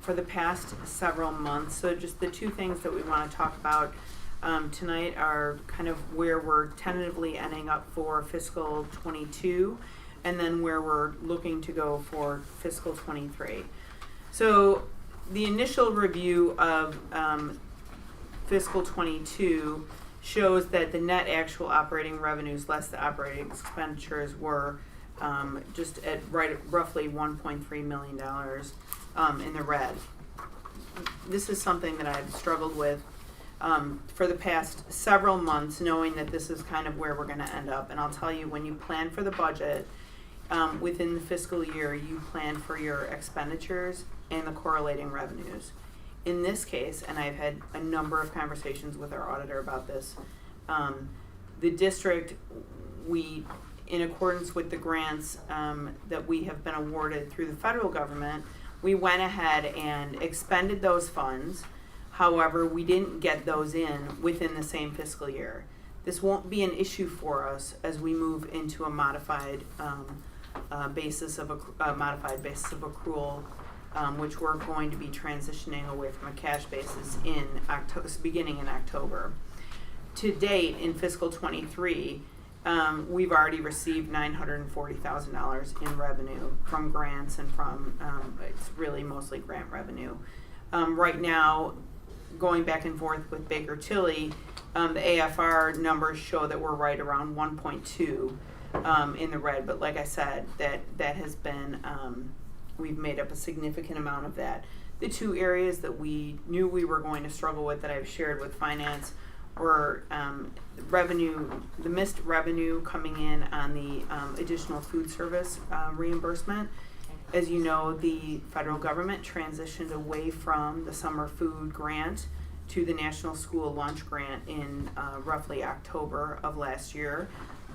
for the past several months. So just the two things that we want to talk about tonight are kind of where we're tentatively ending up for fiscal 22, and then where we're looking to go for fiscal 23. So the initial review of fiscal 22 shows that the net actual operating revenues less the operating expenditures were just at roughly $1.3 million in the red. This is something that I've struggled with for the past several months, knowing that this is kind of where we're going to end up. And I'll tell you, when you plan for the budget within the fiscal year, you plan for your expenditures and the correlating revenues. In this case, and I've had a number of conversations with our auditor about this, the district, we, in accordance with the grants that we have been awarded through the federal government, we went ahead and expended those funds. However, we didn't get those in within the same fiscal year. This won't be an issue for us as we move into a modified basis of accrual, which we're going to be transitioning away from a cash basis in beginning in October. To date, in fiscal 23, we've already received $940,000 in revenue from grants and from, it's really mostly grant revenue. Right now, going back and forth with Baker Tilly, the AFR numbers show that we're right around 1.2 in the red, but like I said, that has been, we've made up a significant amount of that. The two areas that we knew we were going to struggle with that I've shared with finance were the missed revenue coming in on the additional food service reimbursement. As you know, the federal government transitioned away from the summer food grant to the National School Lunch Grant in roughly October of last year.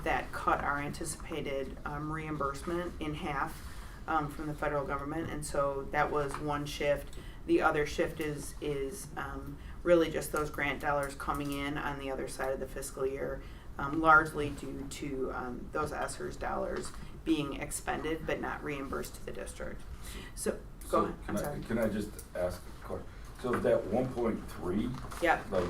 That cut our anticipated reimbursement in half from the federal government, and so that was one shift. The other shift is really just those grant dollars coming in on the other side of the fiscal year, largely due to those ESSERS dollars being expended but not reimbursed to the district. So go ahead. I'm sorry. Can I just ask a question? So that 1.3, yeah, like,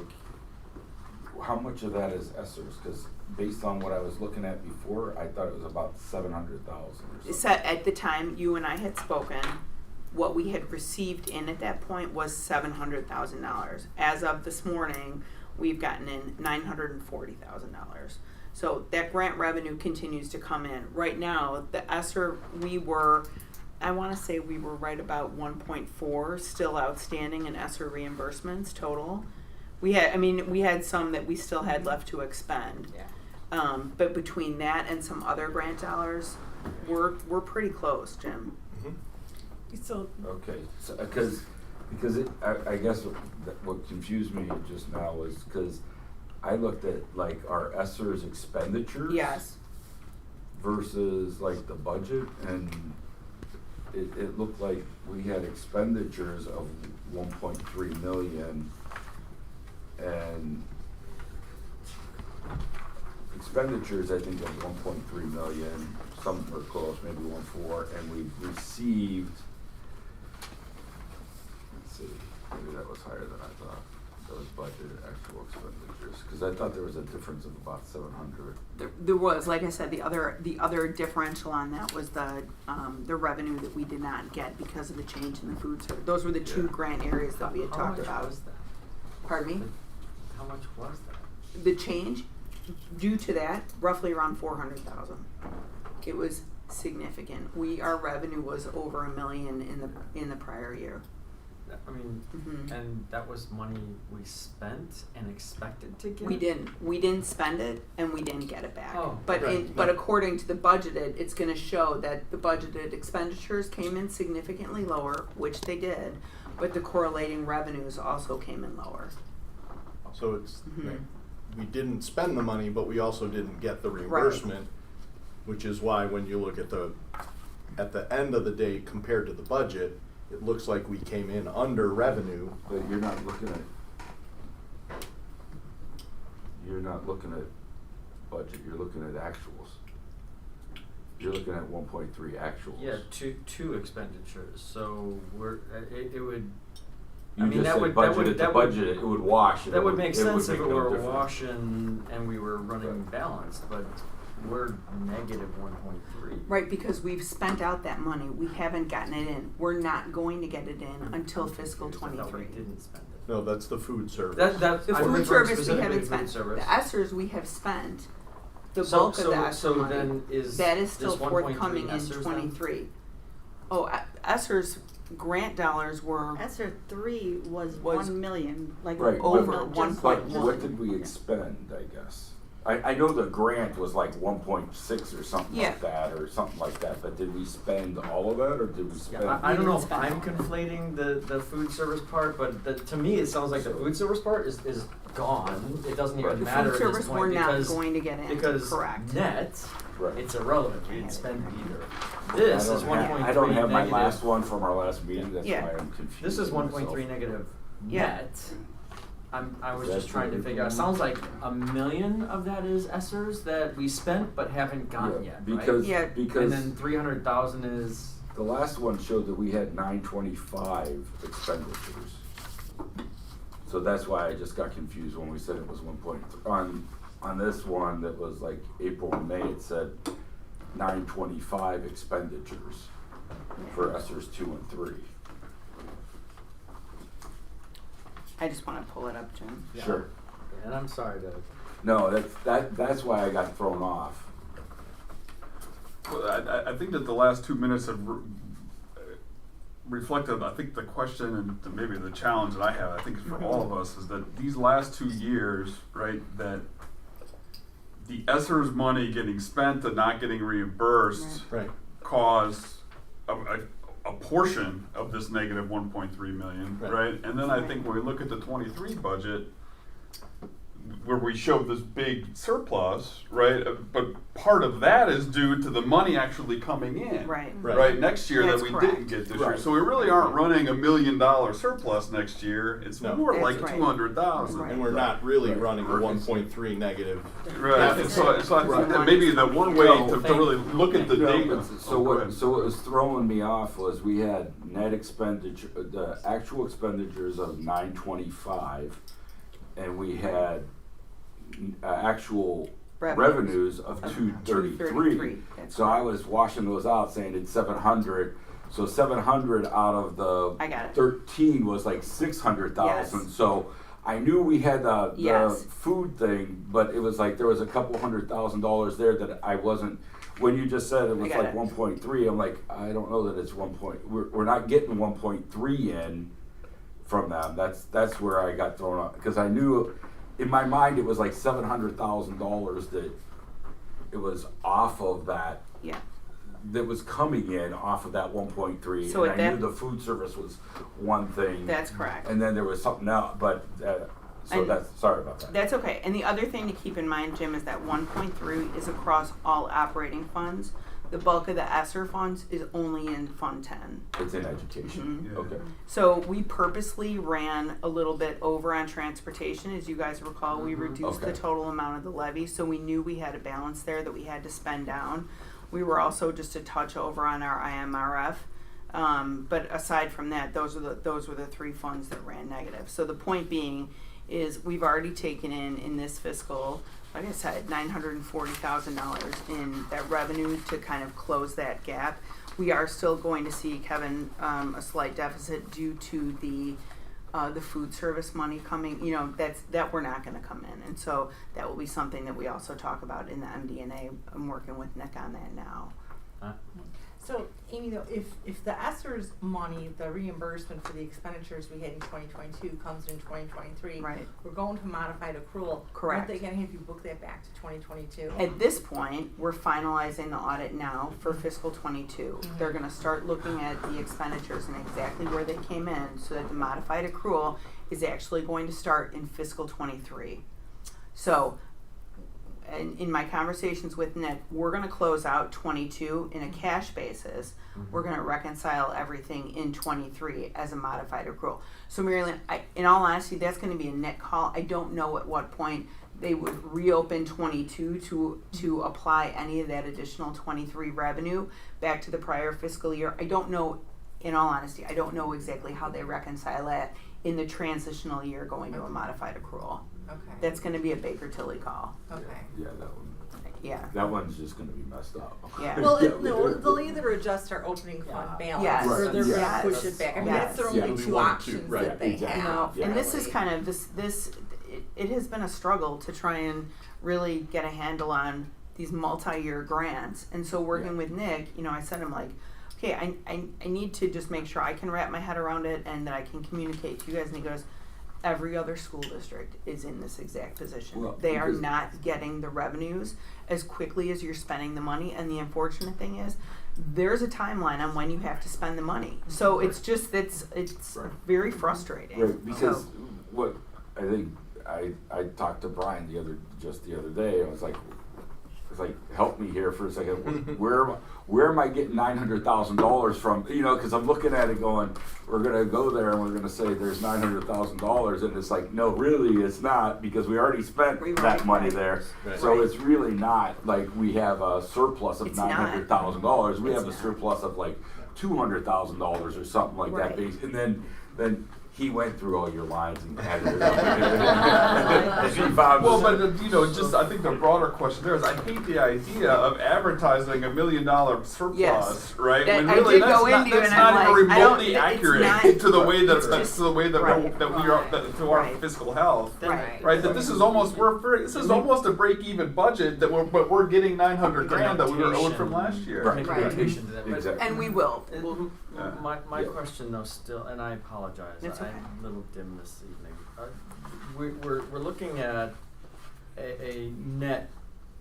how much of that is ESSERS? Because based on what I was looking at before, I thought it was about 700,000 or something. So at the time you and I had spoken, what we had received in at that point was $700,000. As of this morning, we've gotten in $940,000. So that grant revenue continues to come in. Right now, the ESSER, I want to say we were right about 1.4 still outstanding in ESSER reimbursements total. We had some that we still had left to expend. Yeah. But between that and some other grant dollars, we're pretty close, Jim. So Okay, so, because I guess what confused me just now was because I looked at like our ESSERS expenditures. Yes. Versus like the budget, and it looked like we had expenditures of 1.3 million and expenditures I think of 1.3 million, some were close, maybe 1.4, and we received, let's see, maybe that was higher than I thought. Those budgeted actual expenditures, because I thought there was a difference of about 700. There was, like I said, the other differential on that was the revenue that we did not get because of the change in the food service. Those were the two grant areas that we had talked about. How much was that? Pardon me? How much was that? The change due to that, roughly around 400,000. It was significant. Our revenue was over $1 million in the prior year. I mean, and that was money we spent and expected to get? We didn't spend it and we didn't get it back. Oh, but right. But according to the budgeted, it's going to show that the budgeted expenditures came in significantly lower, which they did, but the correlating revenues also came in lower. So it's we didn't spend the money, but we also didn't get the reimbursement, which is why when you look at the end of the day compared to the budget, it looks like we came in under revenue. But you're not looking at budget, you're looking at actuals. You're looking at 1.3 actuals. Yeah, two expenditures, so it would, You I mean, just that said would- budget that would- it to that would- budget it would wash. that would make sense if it no were a difference. wash and we were running balanced, but we're negative 1.3. Right, because we've spent out that money, we haven't gotten it in, we're not going to get it in until fiscal I thought we 23. didn't spend it. No, that's the food service. The I'm food referring service we specifically haven't to spent, food service. the ESSERs we have spent, the So- bulk of so- the ESSER so money, then is that is this still 1.3 forthcoming in ESSERs then? 23. Oh, ESSER's grant dollars were ESSER 3 was Was 1 million, like Right, over just 1.1. But what did we expend, I guess? I know the grant was like 1.6 or something Yeah. like that, or something like that, but did we spend all of it, or did we spend? Yeah, I don't We know didn't if spend I'm all. conflating the food service part, but to me, it sounds like the food service part is gone. It doesn't even Right. The matter food at this service point we're not because, going to get in, because correct. net, Right. it's irrelevant. We didn't spend it either. I This don't is have- 1.3 I don't have my negative. last one from our last meeting, that's Yeah. why I'm confused. This is 1.3 negative Yeah. net. I was That's just trying to what figure out, it sounds like $1 million of that is ESSERs that we spent but haven't gotten yet, right? Because, Yeah. because And then 300,000 is, the last one showed that we had 925 expenditures. So that's why I just got confused when we said it was 1.3. On this one that was like April and May, it said 925 expenditures for ESSERs 2 and 3. I just wanna pull it up, Jim. yeah. Sure. And I'm sorry to, No, that's why I got thrown off. Well, I think that the last 2 minutes have reflected, I think the question and maybe the challenge that I have, I think for all of us, is that these last 2 years, right, that the ESSER's money getting spent and not getting reimbursed Right. caused a portion of this negative 1.3 million, Right. right? And then I think when we look at the 23 budget, where we show this big surplus, right? But part of that is due to the money actually coming in. Right. Right, next year That's that we correct. didn't get this year. Right. So we really aren't running $1 million surplus next year. It's No. more That's like right. 200,000. Right. And we're not really Right. running a 1.3 negative. Right. deficit. So I think Right. that maybe the one way No, to really look at the No, data. but So Oh, go what ahead. was throwing me off was we had net expenditure, the actual expenditures of 925, and we had actual revenues of 233. That's So I was washing those out, saying it's 700. So 700 out of the I got it. 13 was like 600,000. Yes. So I knew we had the Yes. food thing, but it was like there was a couple $100,000 there that I wasn't. When you just said it was got like it. 1.3, I'm like, I don't know that it's 1. We're not getting 1.3 in from them. That's where I got thrown off because I knew in my mind it was like $700,000 that it was off of that. Yeah. That was coming in off of that 1.3, So and at I that- knew the food service was one thing. That's correct. And then there was something else, but so And- that's sorry about that. That's okay. And the other thing to keep in mind, Jim, is that 1.3 is across all operating funds. The bulk of the ESSER funds is only in Fund 10. It's in education. Yeah. Okay. So we purposely ran a little bit over on transportation. As you guys recall, we reduced the Okay. total amount of the levy, so we knew we had a balance there that we had to spend down. We were also just a touch over on our IMRF. But aside from that, those were the three funds that ran negative. So the point being is we've already taken in this fiscal, like I said, $940,000 in that revenue to kind of close that gap. We are still going to see, Kevin, a slight deficit due to the food service money coming. You know, that we're not going to come in, and so that will be something that we also talk about in the MD&A. I'm working with Nick on that now. So, Amy, though, if the ESSER's money, the reimbursement for the expenditures we had in 2022 comes in 2023, Right. we're going to modified accrual. Correct. Aren't they going to have you book that back to 2022? At this point, we're finalizing the audit now for fiscal 22. They're going to start looking at the expenditures and exactly where they came in, so that the modified accrual is actually going to start in fiscal 23. So, and in my conversations with Nick, we're going to close out 22 in a cash basis. We're going to reconcile everything in 23 as a modified accrual. So, Marilyn, in all honesty, that's going to be a Nick call. I don't know at what point they would reopen 22 to apply any of that additional 23 revenue back to the prior fiscal year. I don't know, in all honesty, I don't know exactly how they reconcile that in the transitional year going to a modified accrual. Okay. That's gonna be a Baker Tilly call. Okay. Yeah, that one. Yeah. That one's just gonna be messed up. Yeah. Well, no, they'll either adjust our opening fund balance, Yes. or they're gonna Yes. push it back. I mean, that's their Yes. only Yeah. two One or two, options right, that they exactly. have. And this is really. kind of it has been a struggle to try and really get a handle on these multi-year grants. And so working Yeah. with Nick, I said, I'm like, okay, I need to just make sure I can wrap my head around it and that I can communicate to you guys. And he goes, every other school district is in this exact position. Well, They are because- not getting the revenues as quickly as you're spending the money. And the unfortunate thing is, there's a timeline on when you have to spend the money. So it's just, it's Right. very frustrating. Right, because So- what I think I talked to Brian the other day. I was like, help me here for a second. Where am I getting $900,000 from? Because I'm looking at it going, we're gonna go there and we're gonna say there's $900,000, and it's like, no, really, it's not, because we already spent We that already- money right. there. Right. So Right. it's really not like we have a surplus of It's not. $900,000. We It's have a not. surplus of like $200,000 or something like Right. that. And then he went through all your lines and added it up. And he found Well, but just I think the broader question there is I hate the idea of advertising $1 million surplus, Yes. right? That- when I really did that's go not, into you that's and I'm not even like, I don't- remotely it's accurate not- to the way that it's that's just- to the way that right. that we are to our Right. fiscal health. Right. Right, that this is almost this is almost a break-even budget that we're getting $900,000 that we were owed from last year. Right. Make a Right. notation to that. But- Exactly. And we will. My Yeah. question though still, and I apologize, It's okay. I'm a little dim this evening. We're looking at a net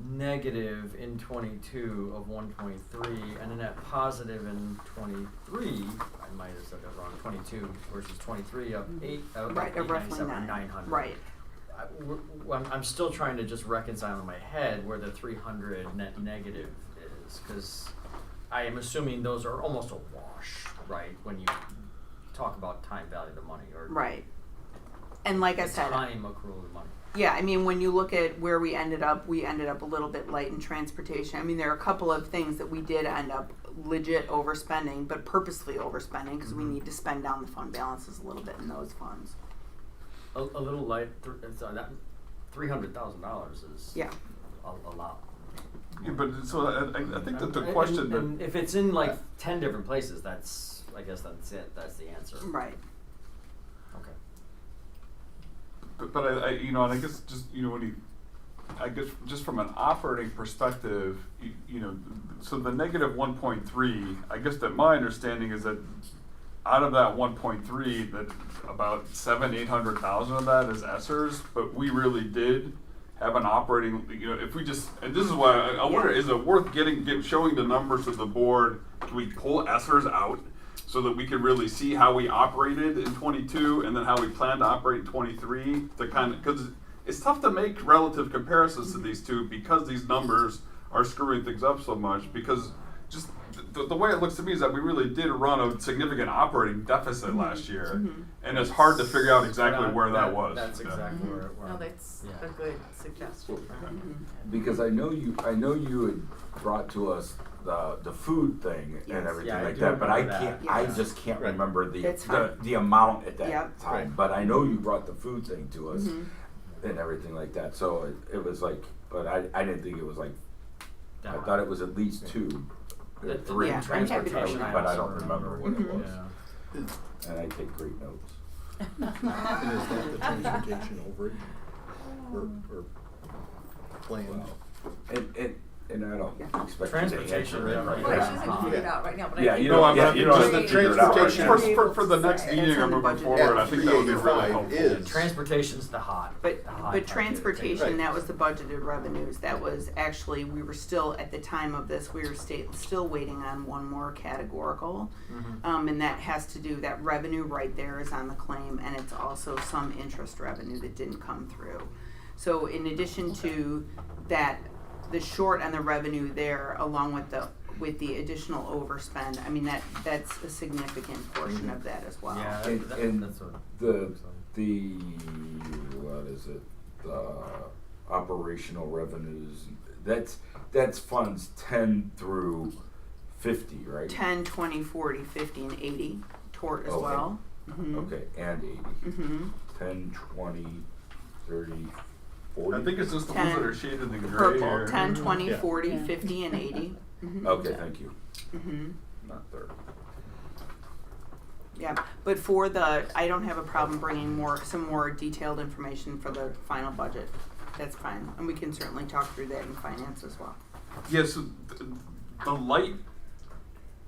negative in 22 of 1.3 and a net positive in 23. I might have said that wrong. 22 versus 23 of 8 of Right, of roughly 897, 9. 900. Right. I'm still trying to just reconcile in my head where the 300 net negative is, because I am assuming those are almost a wash, right? When you talk about time value of the money or Right. And like I the said, time accrual of money. yeah, I mean, when you look at where we ended up a little bit light in transportation. I mean, there are a couple of things that we did end up legit overspending, but purposefully overspending because we need to spend down the fund balances a little bit in those funds. A little light. So that $300,000 is Yeah. a lot. Yeah, but so I think that the And- question and if it's in like 10 different places, I guess that's it. That's the answer. Right. Okay. But I and I guess just I guess just from an operating perspective, so the negative 1.3, I guess that my understanding is that out of that 1.3, that about 800,000 of that is ESSERS, but we really did have an operating, if we just, and this is why I wonder, is it worth showing the numbers to the board? Can we pull ESSERS out so that we can really see how we operated in 22 and then how we plan to operate in 23 to because it's tough to make relative comparisons to these two because these numbers are screwing things up so much, because just the way it looks to me is that we really did run a significant operating deficit last year, and it's hard to figure out exactly where that was. That's Yeah. exactly where it was. No, that's Yeah. a good suggestion. Because I know you had brought to us the food thing Yes. and everything Yeah, I like do that, but I remember can't, that. I Yes. just can't Right. remember That's fine. the amount at that Yep. time. Right. But I know you brought the food thing to us Mhm. and everything like that, so it was like, but I didn't think it was like, I That- thought it was at least 2 or the 3, Yeah, I'm happy to transportation, do but I also don't remember what it Mhm. was. Yeah. And I take great notes. And is that the transportation overage or planned? And I don't expect you to Transportation, answer it yeah, right Well, now. she's gonna figure it out right now, but Yeah, I think. you know, I'm not- just the figure it out right transportation- now. For the next It's meeting or in the moving budget. forward, I think that would be really 385 helpful. is- Transportation's the hot. But the hot but part. transportation, Right. that was the budgeted revenues. That was actually, we were still at the time of this, we were still waiting on one more categorical, and that has to do, that revenue right there is on the claim, and it's also some interest revenue that didn't come through. So in addition to that, the short on the revenue there, along with the additional overspend, I mean that's a significant portion of that as well. Yeah, And- that, and that's what. The what is it? operational revenues, that's funds 10 through 50, right? 10, 20, 40, 50, and 80 tort as Okay. well. Mm-hmm. Okay, and 80. Mm-hmm. 10, 20, 30, 40? I think it's just the 10, ones that are shaded in The gray purple, here. 10, 20, Yeah. 40, Yeah. 50, and 80. Mm-hmm. Okay, thank you. Mm-hmm. Not 30. Yeah, but for the, I don't have a problem bringing some more detailed information for the final budget. That's fine, and we can certainly talk through that in finance as well. Yeah, so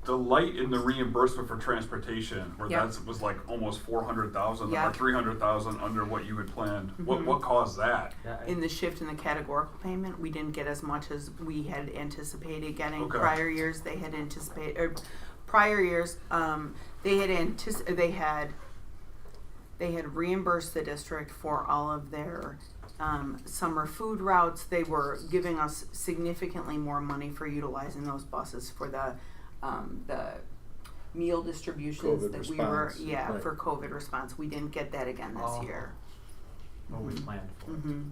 the light in the reimbursement for transportation, where Yep. that was like almost 400,000 or Yep. 300,000 under what you had planned. Mhm. What caused that? Yeah, I- In the shift in the categorical payment, we didn't get as much as we had anticipated getting. Okay. Prior years, they had anticipated, or prior years, they had reimbursed the district for all of their summer food routes. They were giving us significantly more money for utilizing those buses for the meal distributions COVID that we were, response, yeah, right. for COVID response. We didn't get that again this Oh. year. what we planned for. Mm-hmm.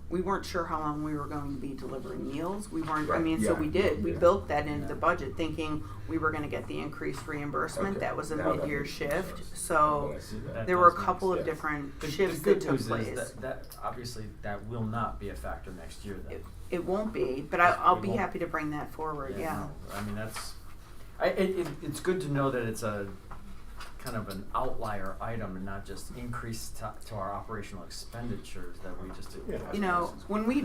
We weren't sure how long we were going to be delivering meals. We weren't, I Right, mean, so yeah, we did. We yeah. built that into Yeah. the budget thinking we were gonna get the increased reimbursement. Okay, That was a now that mid-year makes shift, sense. so I see that. That there were a does make couple of sense. different The shifts good that took news place. is that obviously that will not be a factor next year then. It won't be, but I'll It be won't. happy to bring that forward, yeah. No, I mean, it's good to know that it's a kind of an outlier item and not just increase to our operational expenditures that we just. Yeah. You know, when we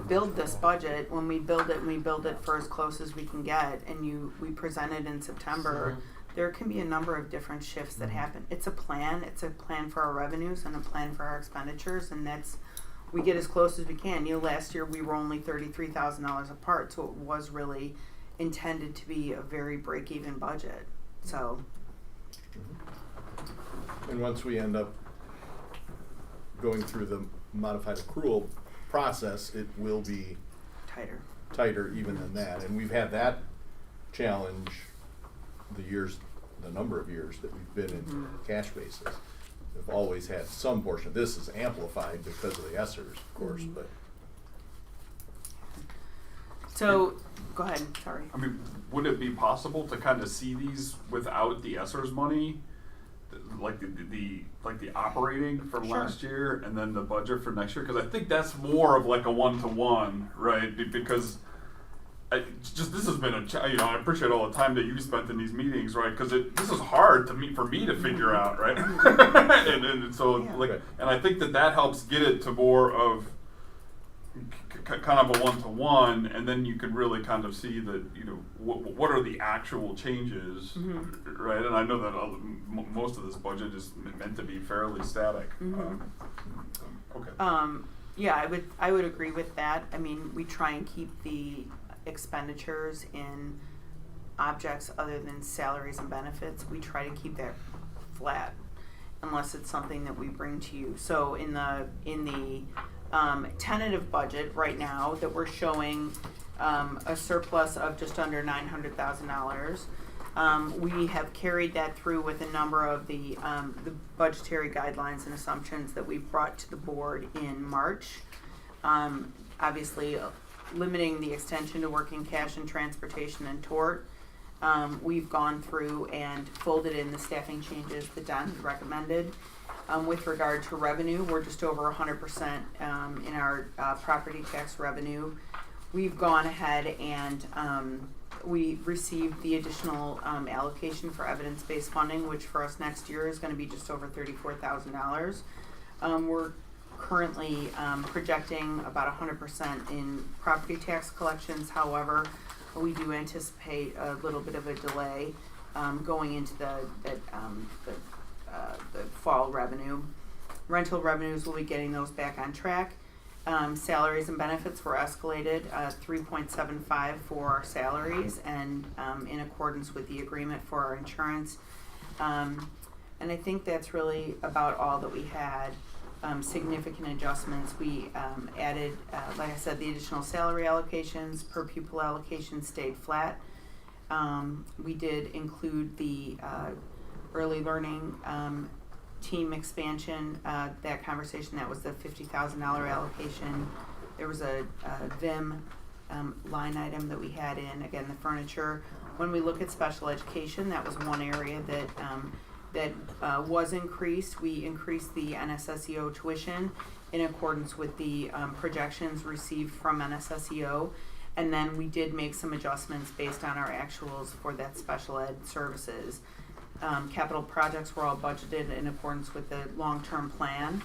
build this budget, when we build it for as close as we can get, and we present it in September, there can be a number of different shifts that happen. It's a plan for our revenues and a plan for our expenditures, and we get as close as we can. Last year we were only $33,000 apart, so it was really intended to be a very break-even budget. So, And once we end up going through the modified accrual process, it will be tighter. tighter even than that. And we've had that challenge the number of years that we've been in cash basis. We've always had some portion. This is amplified because of the ESSERs, of course, but So, go ahead, sorry. I mean, would it be possible to kind of see these without the ESSERS money, like the operating from Sure. last year, and then the budget for next year? Because I think that's more of like a 1-to-1, right? Because this has been I appreciate all the time that you spent in these meetings, right? Because this is hard for me to figure out, right? and so Yeah. like, and I think that helps get it to more of kind of a 1-to-1, and then you could really kind of see that, what are the actual changes, right? And I know that most of this budget is meant to be fairly static. Okay. Yeah, I would agree with that. I mean, we try and keep the expenditures in objects other than salaries and benefits. We try to keep that flat unless it's something that we bring to you. So in the tentative budget right now that we're showing a surplus of just under $900,000. We have carried that through with a number of the budgetary guidelines and assumptions that we brought to the board in March. Obviously, limiting the extension to working cash and transportation and tort. We've gone through and folded in the staffing changes that Don had recommended. With regard to revenue, we're just over 100% in our property tax revenue. We've gone ahead and we received the additional allocation for evidence-based funding, which for us next year is going to be just over $34,000. We're currently projecting about 100% in property tax collections. However, we do anticipate a little bit of a delay going into the fall revenue. Rental revenues, will be getting those back on track. Salaries and benefits were escalated 3.75 for our salaries, and in accordance with the agreement for our insurance. And I think that's really about all that we had. Significant adjustments. We added, like I said, the additional salary allocations, per pupil allocation stayed flat. We did include the early learning team expansion, that conversation, that was the $50,000 allocation. There was a VIM line item that we had in, again, the furniture. When we look at special education, that was one area that was increased. We increased the NSSEO tuition in accordance with the projections received from NSSEO. And then we did make some adjustments based on our actuals for that special ed services. Capital projects were all budgeted in accordance with the long-term plan.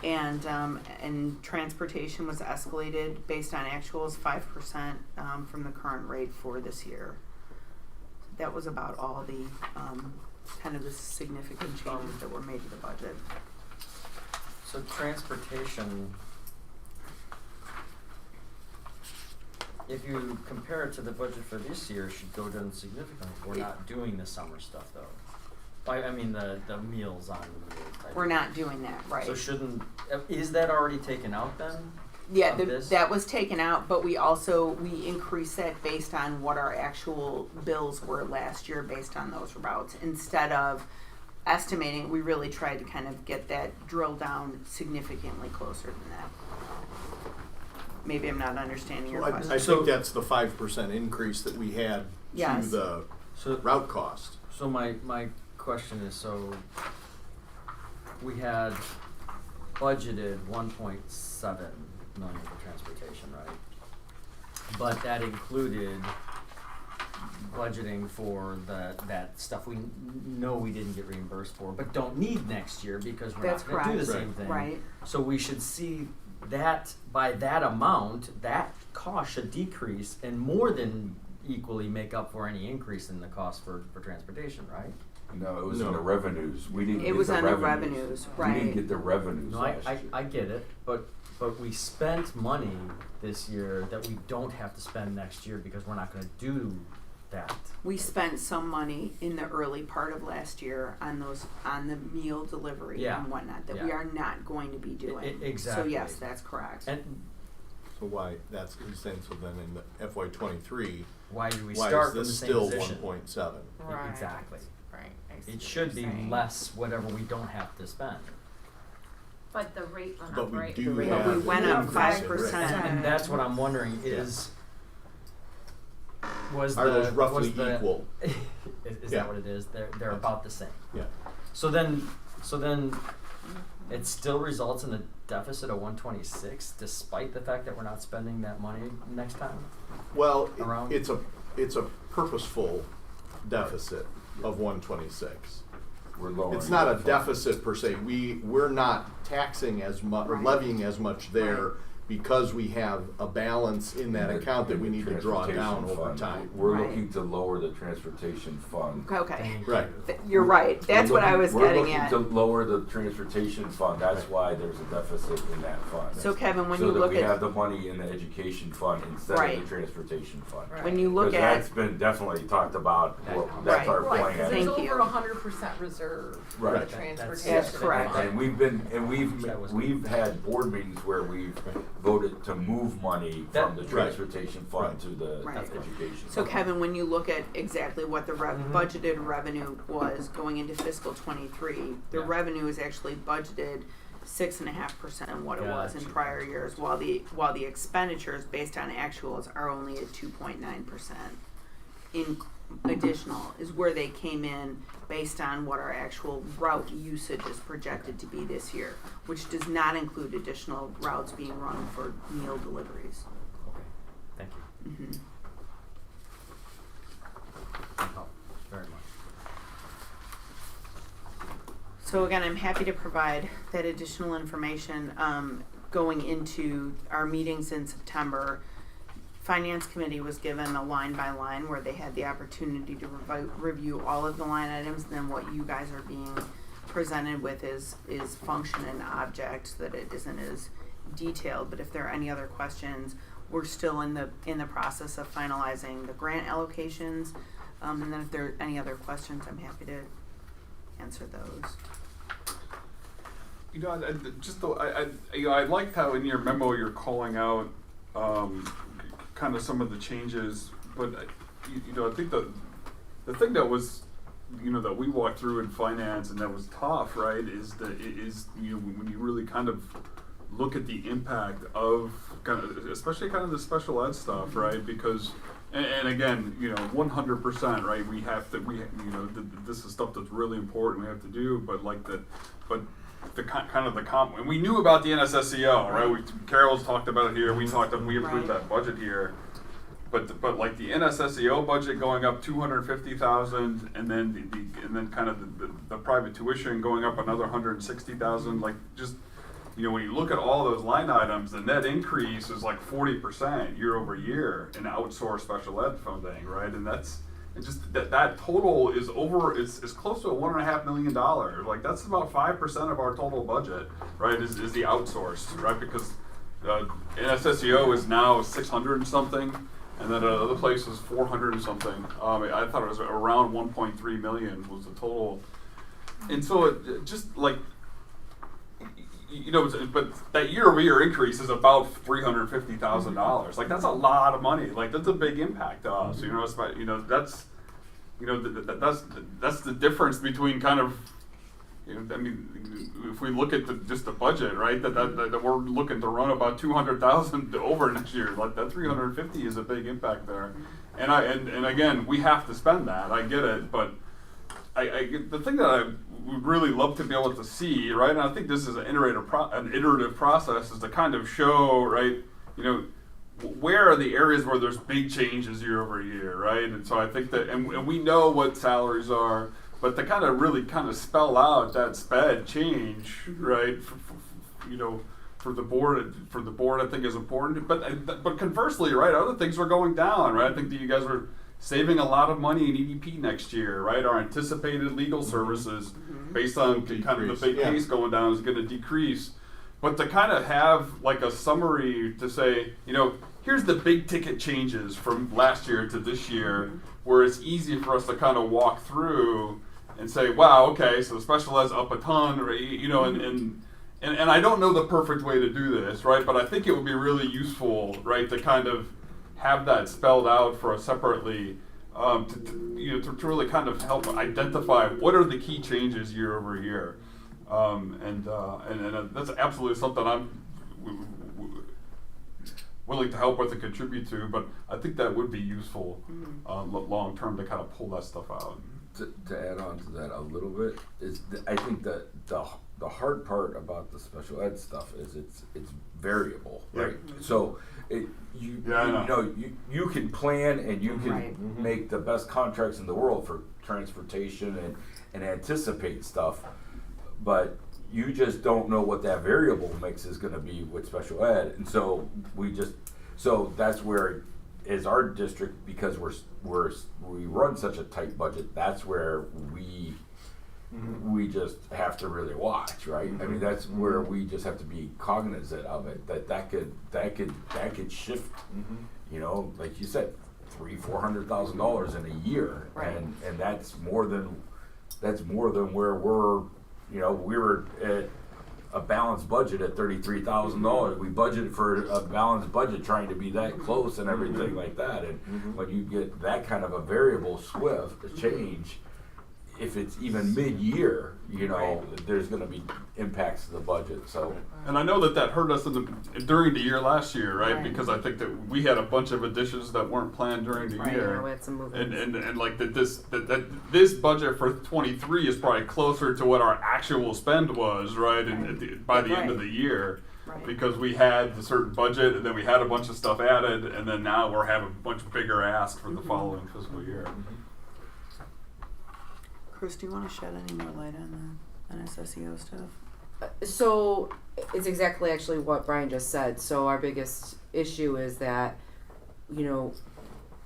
And transportation was escalated based on actuals 5% from the current rate for this year. That was about all the kind of the significant changes that were made to the budget. So transportation, if you compare it to the budget for this year, should go down significantly. We're not doing the summer stuff though. I mean the meals on wheels type. We're not doing that, right? So shouldn't, is that already taken out then? Yeah, of this? that was taken out, but we increased that based on what our actual bills were last year based on those routes. Instead of estimating, we really tried to kind of get that drilled down significantly closer than that. Maybe I'm not understanding your question. I think that's the 5% increase that we had to Yes. the So route cost. So my question is, so we had budgeted 1.7 million for transportation, right? But that included budgeting for that stuff we know we didn't get reimbursed for, but don't need next year because we're That's not gonna do the correct. same thing. Right. So we should see that by that amount, that cost should decrease and more than equally make up for any increase in the cost for transportation, right? No, it was No. in the revenues. We didn't It get was the on the revenues. revenues, We right. didn't get the revenues No, last year. I get it, but we spent money this year that we don't have to spend next year because we're not gonna do that. We spent some money in the early part of last year on the meal delivery Yeah. and whatnot that we Yeah. are not going to be doing. exactly. So yes, that's correct. And So why, that's insane, so then in the FY '23, why do we why start is from the this same still position? 1.7? Right. Exactly. Right. I see It what should you're be saying. less whatever we don't have to spend. But the rate went But up, we right? do But have. we went an up increase in 5%. rate. And that's what I'm wondering is, was Are the, those roughly was the, equal? is Yeah. that what it is? They're Yes. about the same. Yeah. So then it still results in a deficit of 126 despite the fact that we're not spending that money next time? Well, Around? it's a purposeful deficit of 126. We're lowering. It's not a the fund. deficit per se. We're not taxing as much, or Right. levying as much there Right. because we have a balance in that The- account that in we the need to draw down transportation over fund. time. We're Right. looking to lower the transportation fund. Okay, Right. you're right. That's what I was getting at. We're looking to lower the transportation fund. That's why there's a deficit in that fund. So Kevin, when so you that look we have at, the money in the education fund instead Right. of the transportation fund. Right. when you look Because at, that's been definitely talked about. Well, that's Right. our Right, plan. because Thank there's you. over 100% reserve for Right. the That- transportation. That's correct. fund. And we've had board meetings where we've voted to move money from the That- transportation fund Right. to the Right. education. so fund. Kevin, when you look at exactly what the Mhm. budgeted revenue was going into fiscal '23, the Yeah. revenue is actually budgeted 6.5% of what it was in Gotcha. prior years, while the expenditures based on actuals are only at 2.9%. In additional is where they came in based on what our actual route usage is projected to be this year, which does not include additional routes being run for meal deliveries. Okay, thank you. Mhm. That helped very much. So again, I'm happy to provide that additional information going into our meetings in September. Finance Committee was given a line by line where they had the opportunity to review all of the line items, and then what you guys are being presented with is function and object, so that it isn't as detailed. But if there are any other questions, we're still in the process of finalizing the grant allocations. And then if there are any other questions, I'm happy to answer those. You know, I liked how in your memo you're calling out kind of some of the changes, but I think the thing that was that we walked through in finance and that was tough, right, is when you really kind of look at the impact of especially the special ed stuff, right? Because and again, 100%, right? We have to this is stuff that's really important. We have to do, but and we knew about the NSSEO, right? Carol's talked about it here. We approved that budget here. But like the NSSEO budget going up $250,000, and then kind of the private tuition going up another $160,000. Like just when you look at all those line items, the net increase is like 40% year over year in outsourced special ed funding, right? And that's just that total is close to $1.5 million. Like that's about 5% of our total budget, right? Is the outsourced, right? Because NSSEO is now 600 and something. And then other places 400 and something. I thought it was around 1.3 million was the total. And so it just like, but that year-over-year increase is about $350,000. Like that's a lot of money. Like that's a big impact to us. It's about, that's the difference between kind of. If we look at just the budget, right, that we're looking to run about 200,000 over next year, like that 350 is a big impact there, and again, we have to spend that. I get it, but the thing that I would really love to be able to see, right, and I think this is an iterative process, is to kind of show, right, where are the areas where there's big changes year over year, right, and so I think that, and we know what salaries are. But to kind of really kind of spell out that sped change, right? For the board, I think is important. But conversely, right? Other things are going down, right? I think that you guys are saving a lot of money in EDP next year, right? Our anticipated legal services, based on kind of the big case going down, is going to decrease. But to kind of have like a summary to say, here's the big ticket changes from last year to this year, where it's easy for us to kind of walk through and say, wow, okay, so the special ed's up a ton, right? And I don't know the perfect way to do this, right? But I think it would be really useful, right, to kind of have that spelled out for us separately, to really kind of help identify what are the key changes year over year, and that's absolutely something I'm willing to help with and contribute to. But I think that would be useful long term to kind of pull that stuff out. To add on to that a little bit is I think that the hard part about the special ed stuff is it's variable, right? So you can plan and you can make the best contracts in the world for transportation and anticipate stuff, but you just don't know what that variable mix is going to be with special ed, and so that's where, as our district, because we run such a tight budget, that's where we just have to really watch, right? I mean, that's where we just have to be cognizant of it. That could shift, like you said, $300,000-$400,000 in a year, and that's more than where we're. We were at a balanced budget at $33,000. We budgeted for a balanced budget, trying to be that close and everything like that. And when you get that kind of a variable change, if it's even mid-year, there's going to be impacts to the budget. So, and I know that hurt us during the year last year, right? Because I think that we had a bunch of additions that weren't planned during the year, we had some movements. and like that this budget for 23 is probably closer to what our actual spend was, right? And by the end of the year. Right. Because we had a certain budget, and then we had a bunch of stuff added, and then now we're having a bunch bigger ask for the following fiscal year. Chris, do you want to shed any more light on the NSSEO stuff? So it's exactly actually what Brian just said. So our biggest issue is that, when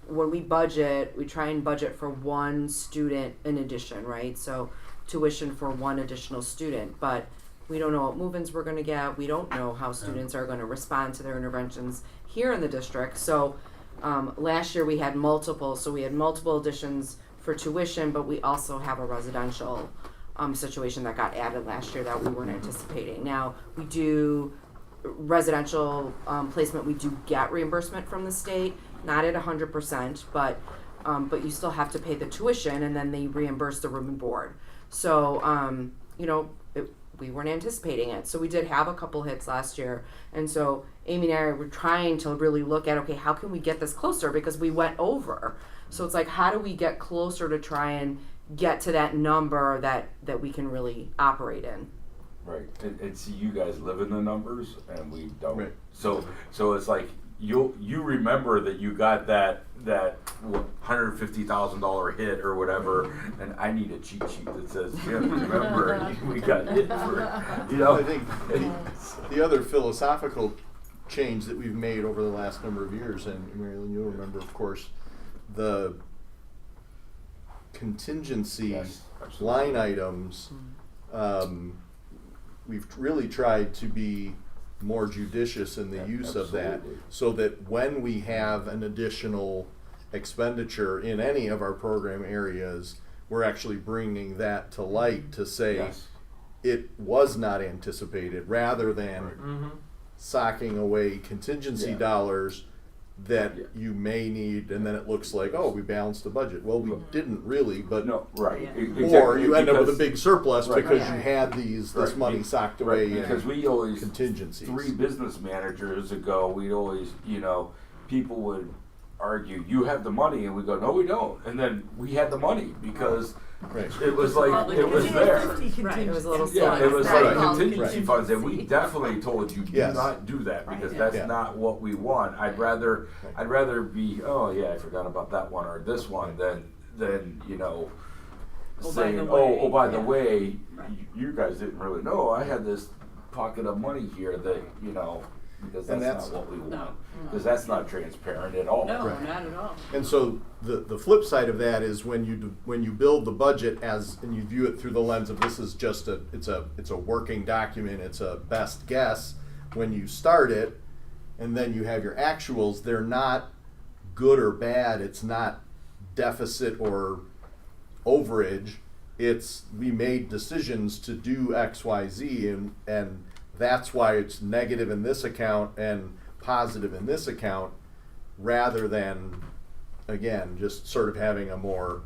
we budget, we try and budget for one student in addition, right? So tuition for one additional student, but we don't know what move-ins we're going to get. We don't know how students are going to respond to their interventions here in the district. So last year we had multiple additions for tuition, but we also have a residential situation that got added last year that we weren't anticipating. Now, we do residential placement, we do get reimbursement from the state, not at 100%, but but you still have to pay the tuition, and then they reimburse the room and board. So, you know, we weren't anticipating it. So we did have a couple hits last year. And so Amy and I were trying to really look at, okay, how can we get this closer? Because we went over. So it's like, how do we get closer to try and get to that number that we can really operate in? Right, and see, you guys live in the numbers and we don't. Right. So it's like, you remember that you got that $150,000 hit or whatever, and I need a cheat sheet that says, yeah, remember, we got hit for, you know. I think the other philosophical change that we've made over the last number of years, and Marilyn, you'll remember, of course, the contingency Yes, absolutely. line items. We've really tried to be more judicious in the Yeah, use of that, absolutely. so that when we have an additional expenditure in any of our program areas, we're actually bringing that to light to say Yes. it was not anticipated, rather than Mm-hmm. socking away contingency Yeah. dollars that Yeah. you may need, and then it looks like, oh, we balanced the budget. Well, we didn't really, but No, right. Yeah. Exactly, or you end up with a because- big surplus Right. because Yeah. you had this Right. money socked Right, away because in we always, contingencies. 3 business managers ago, we'd always, you know, people would argue, you have the money, and we go, no, we don't. And then we had the money because Right. it was like, it was Because you had there. 50 Right, it was a little contingencies. Yeah, it was Right. like Right. contingency Right. funds, and we definitely told you, do Yes. not do that, because Right. that's Yeah. not what we want. I'd rather be, oh yeah, I forgot about that one or this one, than you know, Oh, by saying, the oh, way, by the yeah. way, Right. you guys didn't really know, I had this pocket of money here that, you know, because And that's that's- not what we No. want. Because that's not transparent at all. No, Right. not at all. And so the flip side of that is when you build the budget and you view it through the lens of this is just it's a working document, it's a best guess. When you start it, and then you have your actuals, they're not good or bad. It's not deficit or overage. It's we made decisions to do X, Y, Z, and that's why it's negative in this account and positive in this account, rather than, again, just sort of having a more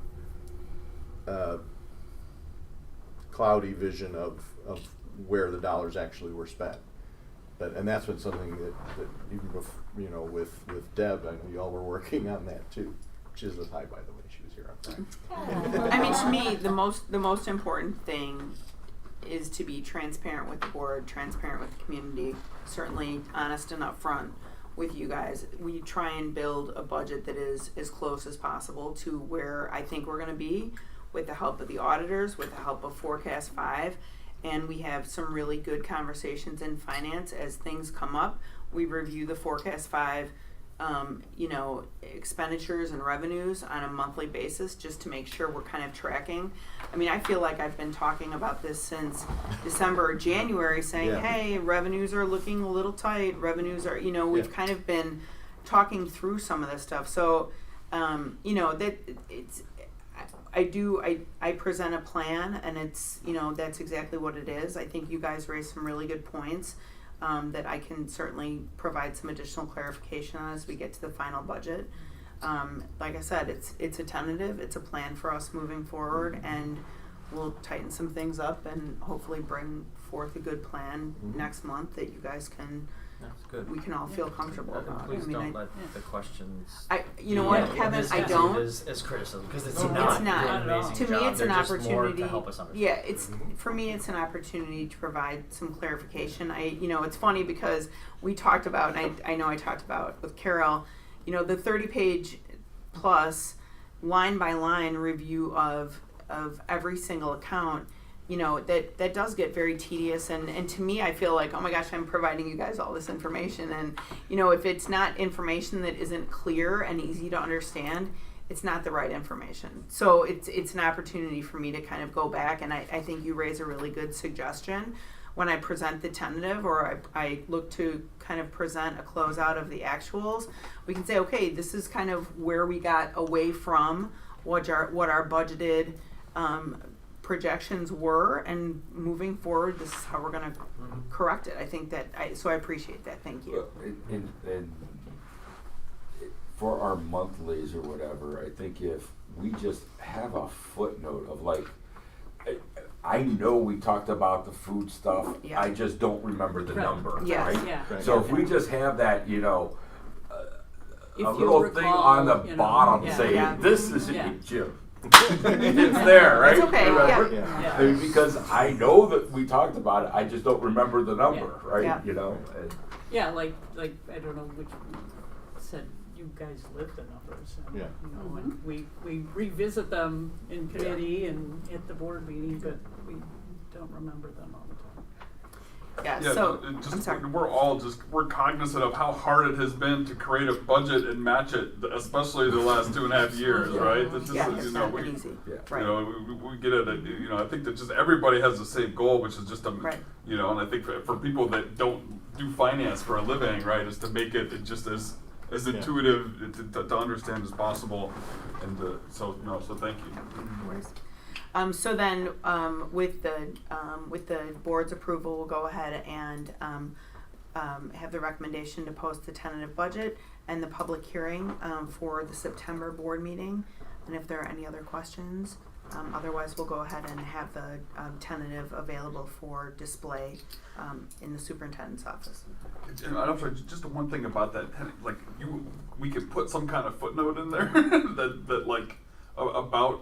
cloudy vision of where the dollars actually were spent. And that's been something that even with Deb, I know y'all were working on that too. She says hi, by the way, she was here on time. I mean, to me, the most important thing is to be transparent with the board, transparent with the community, certainly honest and upfront with you guys. We try and build a budget that is as close as possible to where I think we're going to be, with the help of the auditors, with the help of Forecast 5, and we have some really good conversations in finance as things come up. We review the Forecast 5 expenditures and revenues on a monthly basis just to make sure we're kind of tracking. I mean, I feel like I've been talking about this since December or January, saying, Yeah. hey, revenues are looking a little tight. Revenues are, we've Yeah. kind of been talking through some of this stuff. So, that it's, I present a plan, and it's, that's exactly what it is. I think you guys raised some really good points. That I can certainly provide some additional clarification on as we get to the final budget. Like I said, it's a tentative, it's a plan for us moving forward, and we'll tighten some things up and hopefully bring forth a good plan Mhm. next month that you guys can, That's good. we can all feel comfortable about. Please I mean, don't let the questions. you know what, be Kevin, I misconceived don't. As criticism, because it's It's not. not. You're doing an amazing To me, job. it's They're an just more opportunity. to help us understand. Yeah, it's for me, it's an opportunity to provide some clarification. It's funny because we talked about, and I know I talked about with Carol, the 30-page plus line by line review of every single account. That does get very tedious, and to me, I feel like, oh my gosh, I'm providing you guys all this information, and if it's not information that isn't clear and easy to understand, it's not the right information. So it's an opportunity for me to kind of go back, and I think you raise a really good suggestion when I present the tentative, or I look to kind of present a closeout of the actuals. We can say, okay, this is kind of where we got away from what our budgeted projections were, and moving forward, this is how we're going to correct it. I think that I appreciate that. Thank you. And for our monthlies or whatever, I think if we just have a footnote of like, I know we talked about the food stuff, Yeah. I just don't remember the Right. number, Yes. right? Yeah. Right. So if we just have that, If a you little thing recall, on the you know, bottom yeah. saying, Yeah. this is Yeah. Jim. It's there, right? It's okay, Remember? yeah. Yeah. I mean, because I know that we talked about it, I just don't remember the number, Yeah. right? Yeah. And Yeah, like I don't know which said you guys live the numbers, and, Yeah. you know, and we revisit them in committee and at the board meeting, but we don't remember them all the time. Yeah, Yeah, so, it just, I'm sorry. we're cognizant of how hard it has been to create a budget and match it, especially the last 2.5 years, Yeah. right? That just, Yeah, you it's know, not we, been easy. Yeah. Right. you know, we get it. I think that just everybody has the same goal, which is just to, Right. and I think for people that don't do finance for a living, right, is to make it just as Yeah. intuitive to understand as possible, and so thank you. So then, with the board's approval, we'll go ahead and have the recommendation to post the tentative budget and the public hearing for the September board meeting. And if there are any other questions, otherwise we'll go ahead and have the tentative available for display in the superintendent's office. And I'm sorry, just one thing about that, like we could put some kind of footnote in there that like about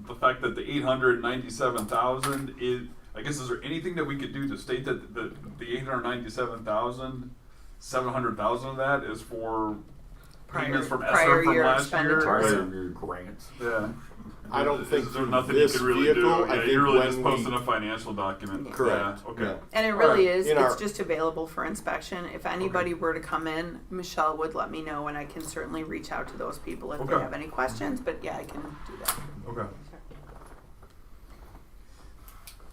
the fact that the 897,000 is. I guess is there anything that we could do to state that the 897,000, 700,000 of that is for payments from Prior ESSER from year last year? expenditures. Prior year grants. Yeah. I don't think Is there through nothing this you could really vehicle, do? I Yeah, think you're really when just we- posting a financial document. Correct. Yeah, okay. Yeah. And it really is, in it's our- just available for inspection. If anybody were to come in, Michelle would let me know and I can certainly reach out to those people if they Okay. have any questions, but yeah, I can do that. Okay.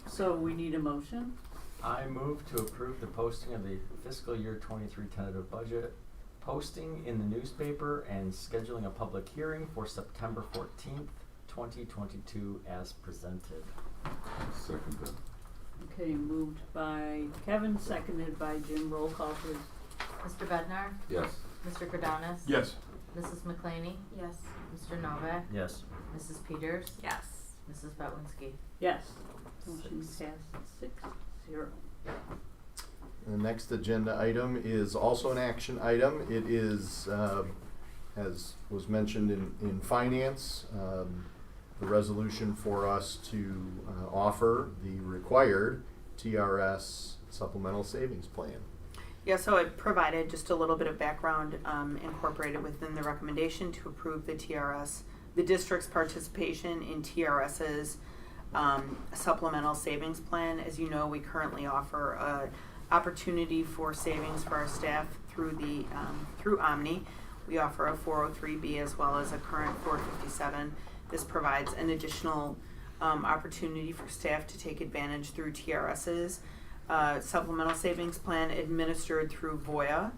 So we need a motion. I move to approve the posting of the fiscal year 23 tentative budget, posting in the newspaper and scheduling a public hearing for September 14th, 2022 as presented. Second that. Okay, moved by Kevin, seconded by Jim. Roll call, please. Mr. Bednar, Yes. Mr. Cardonis. Yes. Mrs. McClaney, Yes. Mr. Novak, Yes. Mrs. Peters, Yes. Mrs. Betwinsky. Yes. Motion passed 6-0. The next agenda item is also an action item. It is, as was mentioned in finance, the resolution for us to offer the required TRS supplemental savings plan. Yeah, so I provided just a little bit of background incorporated within the recommendation to approve the TRS, the district's participation in TRS's supplemental savings plan. As you know, we currently offer a opportunity for savings for our staff through the through Omni. We offer a 403B as well as a current 457. This provides an additional opportunity for staff to take advantage through TRS's supplemental savings plan administered through Voya.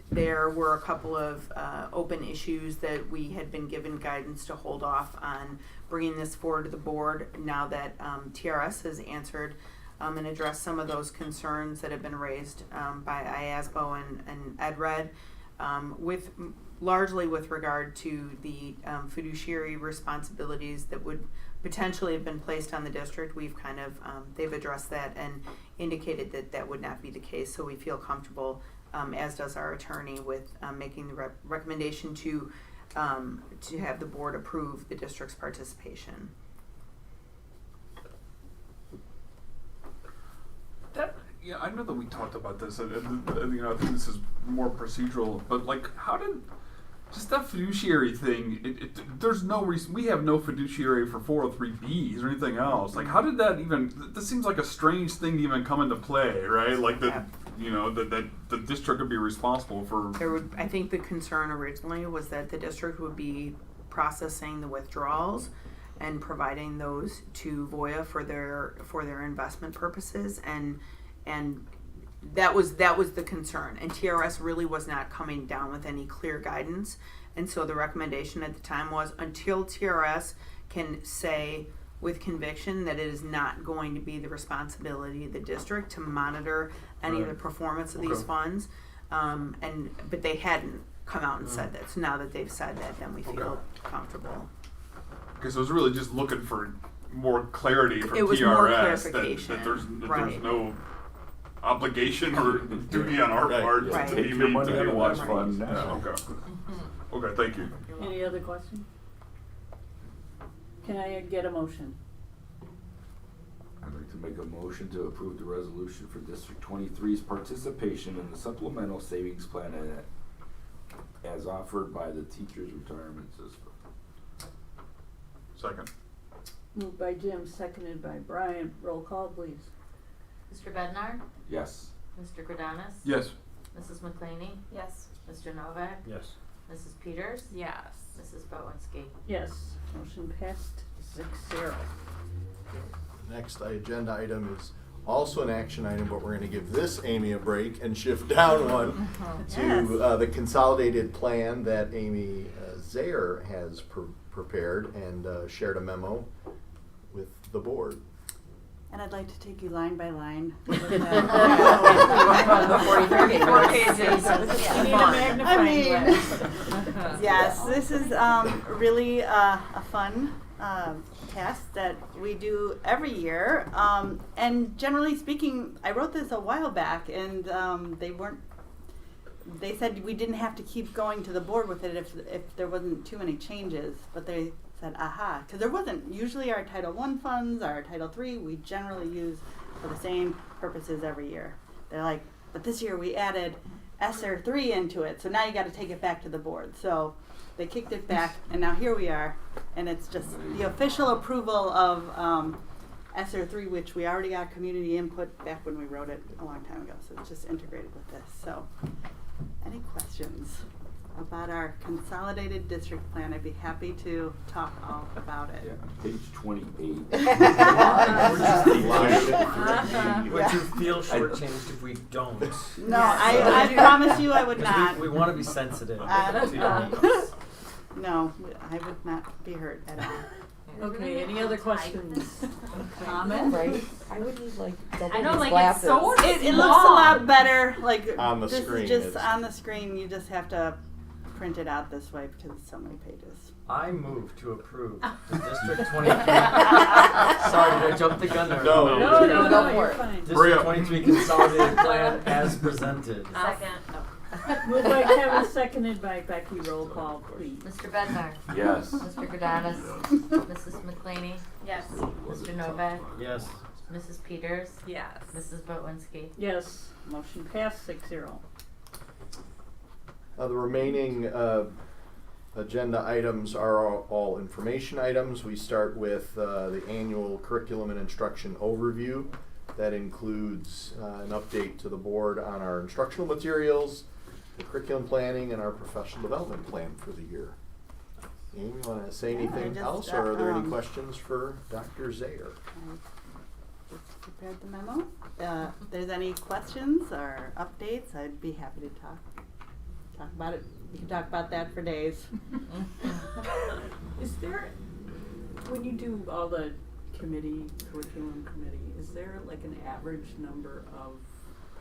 There were a couple of open issues that we had been given guidance to hold off on bringing this forward to the board now that TRS has answered and addressed some of those concerns that have been raised by IASBO and EdRed, largely with regard to the fiduciary responsibilities that would potentially have been placed on the district. We've kind of, they've addressed that and indicated that that would not be the case, so we feel comfortable, as does our attorney, with making the recommendation to have the board approve the district's participation. Yeah, I know that we talked about this, and I think this is more procedural. But like, how did just that fiduciary thing? There's no reason we have no fiduciary for 403Bs or anything else. Like, how did that even? This seems like a strange thing to even come into play, right? Like that, that the district would be responsible for. I think the concern originally was that the district would be processing the withdrawals and providing those to Voya for their investment purposes, and that was the concern. And TRS really was not coming down with any clear guidance, and so the recommendation at the time was until TRS can say with conviction that it is not going to be the responsibility of the district to monitor any of the performance of these funds, but they hadn't come out and said that. So now that they've said that, then we feel Okay. comfortable. Okay, so I was really just looking for more clarity from It was more TRS that clarification, there's right. no obligation or duty on our Right. part Yeah, Right. to take be your made money to out do of what. that fund Yeah, now. okay. Okay, thank you. Any other questions? Can I get a motion? I'd like to make a motion to approve the resolution for District 23's participation in the supplemental savings plan as offered by the teachers' retirement system. Second. Moved by Jim, seconded by Brian. Roll call, please. Mr. Bednar? Yes. Mr. Grodanis? Yes. Mrs. McClaney? Yes. Mr. Novak? Yes. Mrs. Peters? Yes. Mrs. Bowenski? Yes, motion passed 6-0. Next agenda item is also an action item, but we're gonna give this Amy a break and shift down one to the consolidated plan that Amy Zayer has prepared and shared a memo with the board. And I'd like to take you line by line. The 43 pages. 4 pages. You need a magnifying glass. Yes, this is really a fun test that we do every year. And generally speaking, I wrote this a while back, and they said we didn't have to keep going to the board with it if there wasn't too many changes. But they said, aha, because there wasn't. Usually our Title I funds, our Title III, we generally use for the same purposes every year. They're like, but this year we added ESSER 3 into it, so now you got to take it back to the board. So they kicked it back, and now here we are, and it's just the official approval of ESSER 3, which we already got community input back when we wrote it a long time ago. So it's just integrated with this. So any questions about our consolidated district plan? I'd be happy to talk all about it. Yeah, page 28. Would you feel shortchanged if we don't? No, I promise you I would 'Cause not. we want to be sensitive Uh, to your needs. No, I would not be hurt at all. Okay, any other questions? Comments? Right? I would need like double I know, these like, glasses. it's so It looks a lot better, like On the this screen, is just it's- on the screen. You just have to print it out this way because it's so many pages. I move to approve the District 23. Sorry, did I jump the gun there? No. No, no, Go no, for you're it. fine. Hurry District up. 23 consolidated plan as presented. Second. Moved by Kevin, seconded by Becky. Roll call, please. Mr. Bednar? Yes. Mr. Grodanis? Mrs. McClaney? Yes. Mr. Novak? Yes. Mrs. Peters? Yes. Mrs. Bowenski? Yes, motion passed 6-0. The remaining agenda items are all information items. We start with the annual curriculum and instruction overview. That includes an update to the board on our instructional materials, the curriculum planning, and our professional development plan for the year. Amy, you want to say Yeah, anything just, else, or are there any um, questions for Dr. Zayer? I just prepared the memo. If there's any questions or updates, I'd be happy to talk about it. We can talk about that for days. Is there, when you do all the curriculum committee, is there like an average number of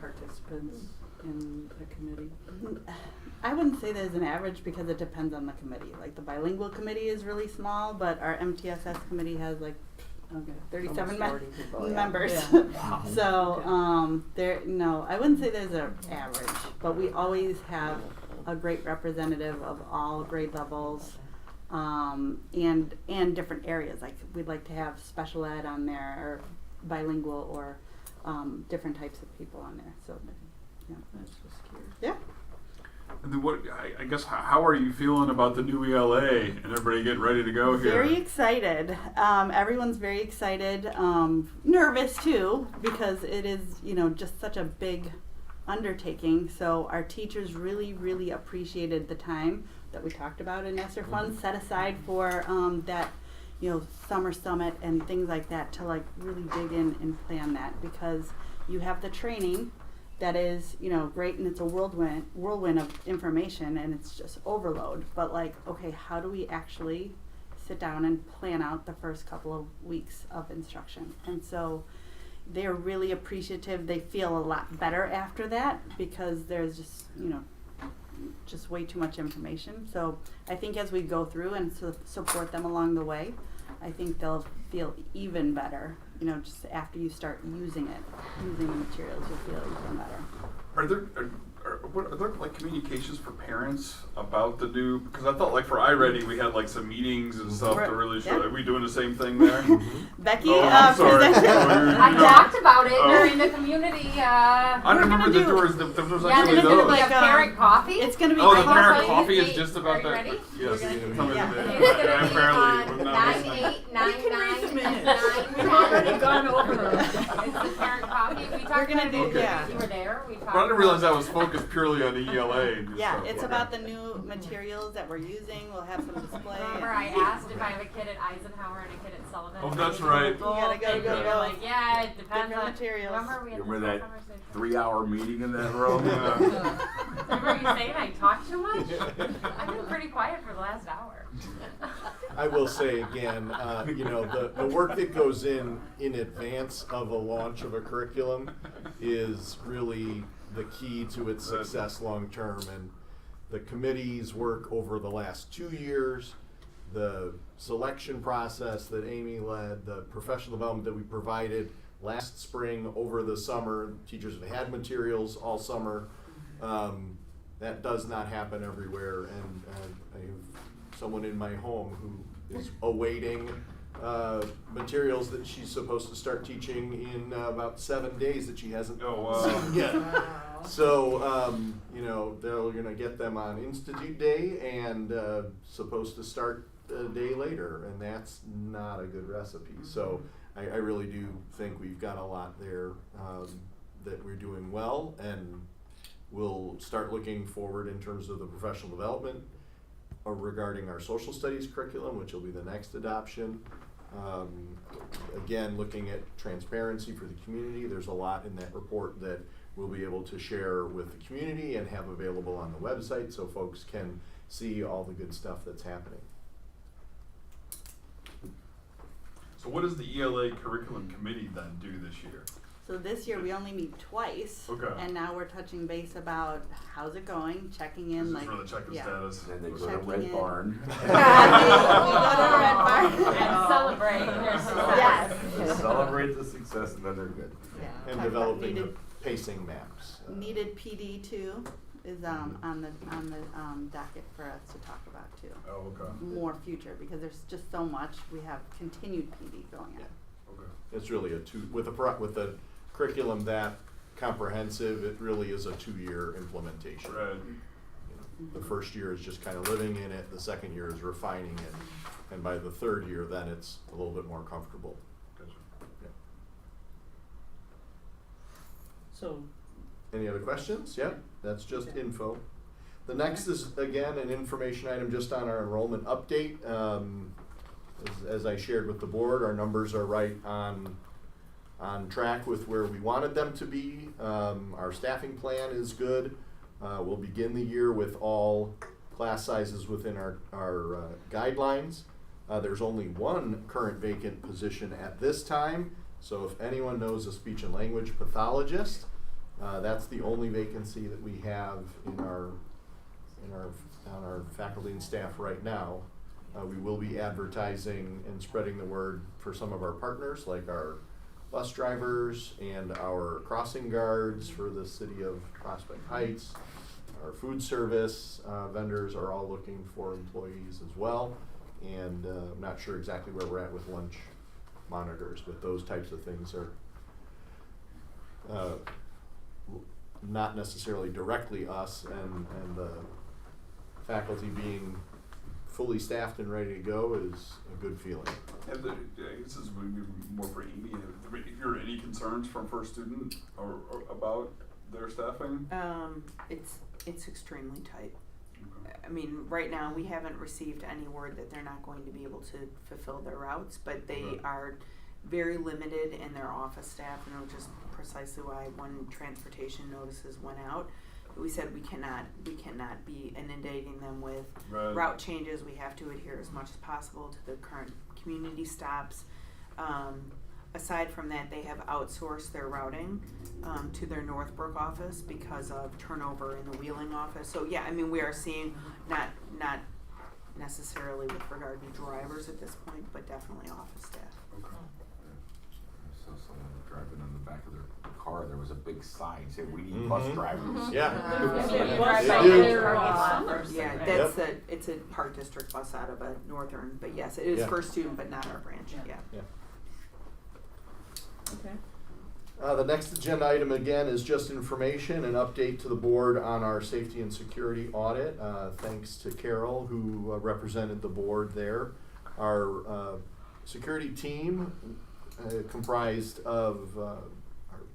participants in a committee? I wouldn't say there's an average because it depends on the committee. Like the bilingual committee is really small, but our MTSS committee has like 37 Almost 40 people, yeah. members. Yeah. So I wouldn't say there's an average, but we always have a great representative of all grade levels, and different areas. Like we'd like to have special ed on there, or bilingual, or different types of people on there. So, yeah. I was just curious. Yeah. And then I guess, how are you feeling about the new ELA and everybody getting ready to go here? Very excited. Everyone's very excited. Nervous too, because it is, just such a big undertaking. So our teachers really, really appreciated the time that we talked about in ESSER funds set aside for that, summer summit and things like that to like really dig in and plan that, because you have the training that is, great, and it's a whirlwind of information, and it's just overload. But like, okay, how do we actually sit down and plan out the first couple of weeks of instruction? And so they're really appreciative. They feel a lot better after that, because there's just, just way too much information. So I think as we go through and support them along the way, I think they'll feel even better, you know, just after you start using the materials, you'll feel even better. Are there like communications for parents about the new? Because I felt like for iReady we had like some meetings and stuff to really show. Yeah. Are we doing the same thing there? Becky Oh, I'm sorry. presented. I talked about it Oh. during the community, I We're remember gonna that do- there was yeah, actually there's gonna those. be like, a parent coffee. It's gonna be Oh, the great. parent Wait, coffee is wait, just are about you that. ready? Yes. We're Tell me gonna- the It's minute. gonna be Apparently, on we're not 9/8, We can read the 9/9, minutes. We've already gone over them. It's the parent coffee. We talked We're gonna about do- it. yeah. You were there. We talked. But I didn't realize about that was focused purely on the ELA. And Yeah, stuff. it's Okay. about the new materials that we're using. We'll have some display. Remember, I asked if I have a kid at Eisenhower and a kid at Sullivan. Oh, that's right. You gotta go, And go, they go. were like, yeah, it depends Different on materials. Remember we had Remember this that whole conversation. 3-hour meeting in that room? Remember you saying I talk too much? I've been pretty quiet for the last hour. I will say again, you know, the work that goes in advance of a launch of a curriculum is really the key to its success long term. And the committee's work over the last 2 years, the selection process that Amy led, the professional development that we provided last spring over the summer, teachers have had materials all summer. That does not happen everywhere, and I have someone in my home who is awaiting materials that she's supposed to start teaching in about 7 days that she hasn't Oh, wow. seen yet. So, you know, they're going to get them on Institute Day and supposed to start a day later, and that's not a good recipe. So I really do think we've got a lot there that we're doing well, and we'll start looking forward in terms of the professional development regarding our social studies curriculum, which will be the next adoption. Again, looking at transparency for the community, there's a lot in that report that we'll be able to share with the community and have available on the website so folks can see all the good stuff that's happening. So what does the ELA curriculum committee then do this year? So this year we only meet twice, Okay. and now we're touching base about how's it going, checking in, This like is for the check-in yeah. status. And they go to Checking Red in. Barn. we go to Red Barn. And celebrate their success. Yes. They celebrate the success and then they're good. Yeah. And Talk about developing the needed, pacing maps. needed PD too is on the docket for us to talk about too. Oh, okay. More future, because there's just so much. We have continued PD going on. Yeah. Okay. It's really with a curriculum that comprehensive, it really is a 2-year implementation. Right. You know, the first year is just kind of living in it, the second year is refining it, and by the third year, then it's a little bit more comfortable. Gotcha. Yeah. So, Any other questions? Yep, that's just info. The next is, again, an information item just on our enrollment update. As I shared with the board, our numbers are right on track with where we wanted them to be. Our staffing plan is good. We'll begin the year with all class sizes within our guidelines. There's only one current vacant position at this time, so if anyone knows a speech and language pathologist, that's the only vacancy that we have on our faculty and staff right now. We will be advertising and spreading the word for some of our partners, like our bus drivers and our crossing guards for the city of Prospect Heights. Our food service vendors are all looking for employees as well. And I'm not sure exactly where we're at with lunch monitors, but those types of things are not necessarily directly us, and the faculty being fully staffed and ready to go is a good feeling. I guess this is maybe more for Amy. Have you heard any concerns from First Student or about their staffing? It's extremely tight. Okay. I mean, right now, we haven't received any word that they're not going to be able to fulfill their routes, but they Right. are very limited in their office staff, and which is precisely why when transportation notices went out, we said we cannot be inundating them with Right. route changes. We have to adhere as much as possible to the current community stops. aside from that, they have outsourced their routing to their Northbrook office because of turnover in the Wheeling office. So yeah, I mean, we are seeing not necessarily with regard to drivers at this point, but definitely office staff. So someone driving in the back of their car, there was a big sign saying, "We need bus drivers." Yeah. Yeah, that's it's a Park District bus out of a Northern, but yes, it is Yeah. First Student, but not our branch. Yeah. Yeah. Okay. The next agenda item again is just information and update to the board on our safety and security audit. Thanks to Carol who represented the board there. Our security team comprised of our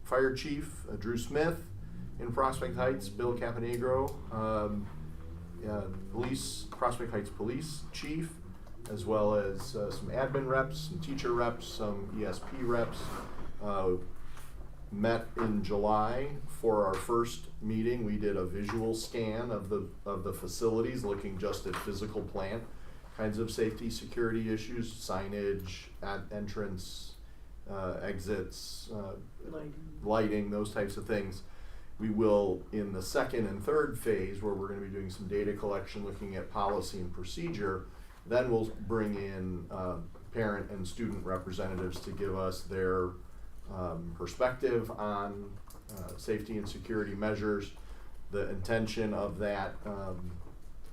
fire chief, Drew Smith in Prospect Heights, Bill Caponegro, Prospect Heights Police Chief, as well as some admin reps, some teacher reps, some ESP reps. Met in July for our first meeting. We did a visual scan of the facilities, looking just at physical plant kinds of safety security issues, signage, entrance, exits, lighting, those types of things. We will, in the second and third phase, where we're going to be doing some data collection, looking at policy and procedure, then we'll bring in parent and student representatives to give us their perspective on safety and security measures. The intention of that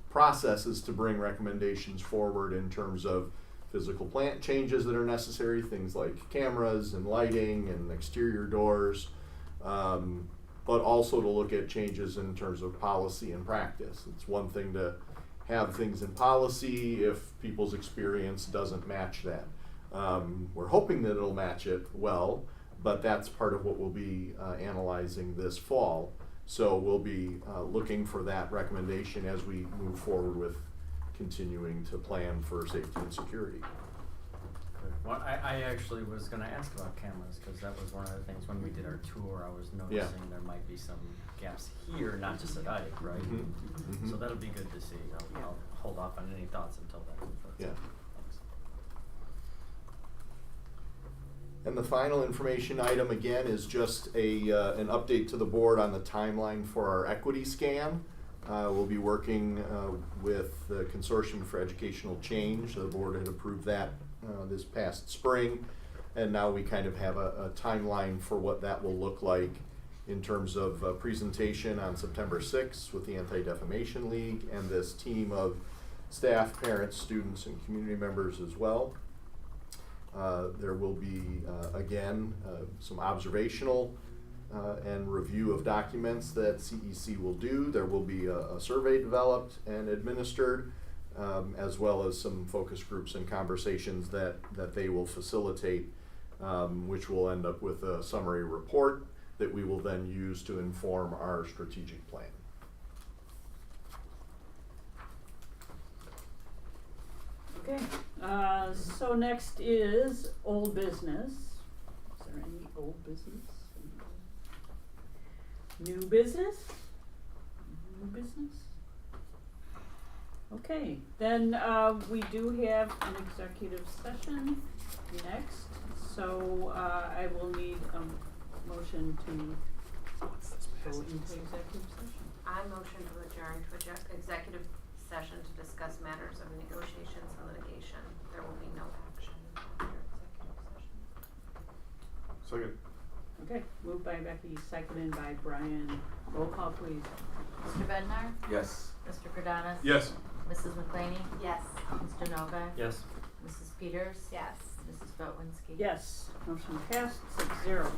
process is to bring recommendations forward in terms of physical plant changes that are necessary, things like cameras and lighting and exterior doors, but also to look at changes in terms of policy and practice. It's one thing to have things in policy if people's experience doesn't match that. We're hoping that it'll match it well, but that's part of what we'll be analyzing this fall. So we'll be looking for that recommendation as we move forward with continuing to plan for safety and security. Well, I actually was gonna ask about cameras, cause that was one of the things when we did our tour, I was noticing there might be some gaps here, not just at Ike, right? Mhm. So that'll be good to see. I'll hold off on any thoughts until then. but, Yeah. Thanks. And the final information item again is just an update to the board on the timeline for our equity scan. We'll be working with the Consortium for Educational Change. The board had approved that this past spring, and now we kind of have a timeline for what that will look like in terms of presentation on September 6th with the Anti-Defamation League and this team of staff, parents, students, and community members as well. There will be, again, some observational and review of documents that CEC will do. There will be a survey developed and administered, as well as some focus groups and conversations that they will facilitate, which will end up with a summary report that we will then use to inform our strategic plan. Okay, so next is old business. Is there any old business? New business? New business? Okay, then we do have an executive session next, so I will need a motion to go into executive session. I motion to adjourn to executive session to discuss matters of negotiations and litigation. There will be no action after executive session. Second. Okay, moved by Becky, seconded by Brian. Roll call, please. Mr. Bednar? Yes. Mr. Grodanis? Yes. Mrs. McClaney? Yes. Mr. Novak? Yes. Mrs. Peters? Yes. Mrs. Boutwinski? Yes, motion passed, 6-0.